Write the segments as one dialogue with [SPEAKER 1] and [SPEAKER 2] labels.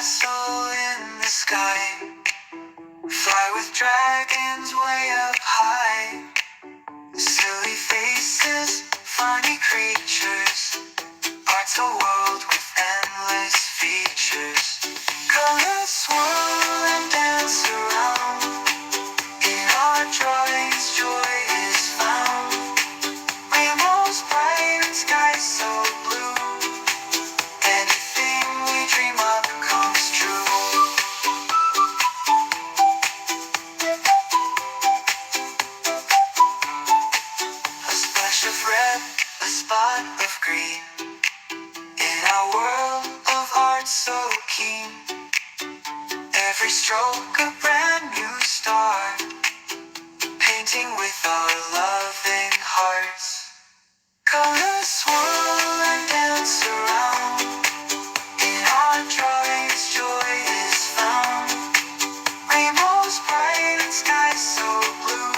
[SPEAKER 1] castle in the sky. Fly with dragons way up high. Silly faces, funny creatures. Art's a world with endless features. Colors swirl and dance around. In our drawings, joy is found. Rainbows bright and skies so blue. Anything we dream of comes true. A splash of red, a spot of green. In our world of art so keen. Every stroke a brand new start. Painting with our loving hearts. Colors swirl and dance around. In our drawings, joy is found. Rainbows bright and skies so blue.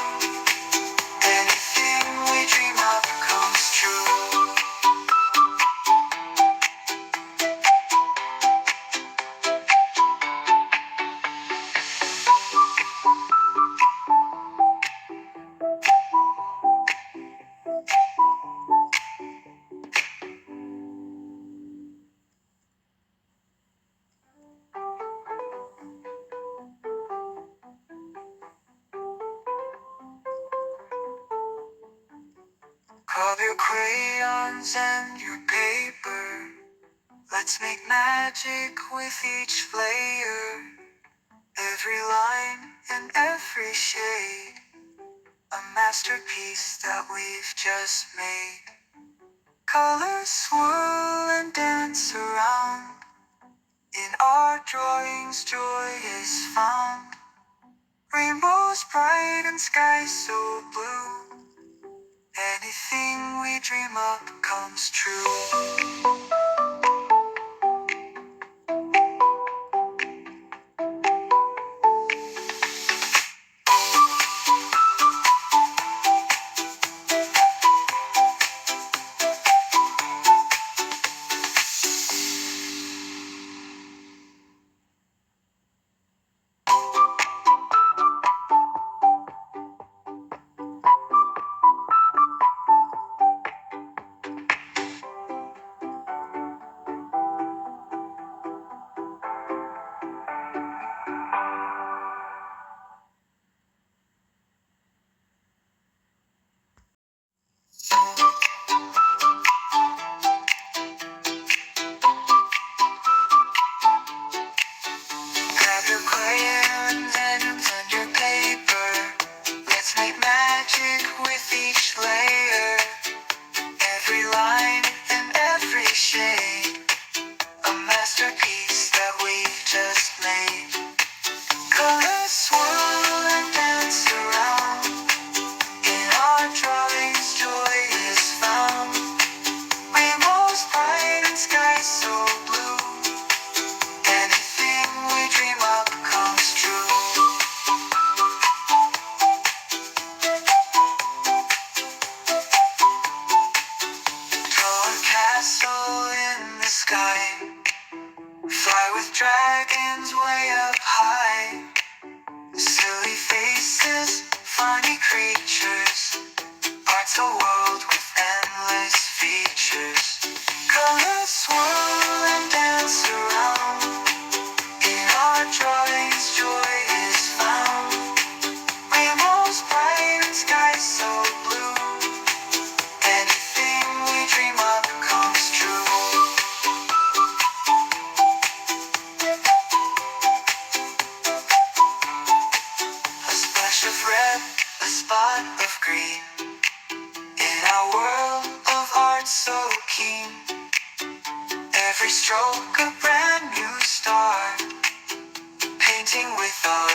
[SPEAKER 1] Anything we dream of comes true. Grab your crayons and your paper. Let's make magic with each layer. Every line and every shade. A masterpiece that we've just made. Colors swirl and dance around. In our drawings, joy is found. Rainbows bright and skies so blue. Anything we dream of comes true. Grab your crayons and your paper. Let's make magic with each layer. Every line and every shade. A masterpiece that we've just made. Colors swirl and dance around. In our drawings, joy is found. Rainbows bright and skies so blue. Anything we dream of comes true. Draw a castle in the sky. Fly with dragons way up high. Silly faces, funny creatures. Art's a world with endless features. Colors swirl and dance around. In our drawings, joy is found. Rainbows bright and skies so blue. Anything we dream of comes true. A splash of red, a spot of green. In our world of art so keen. Every stroke a brand new start. Painting with our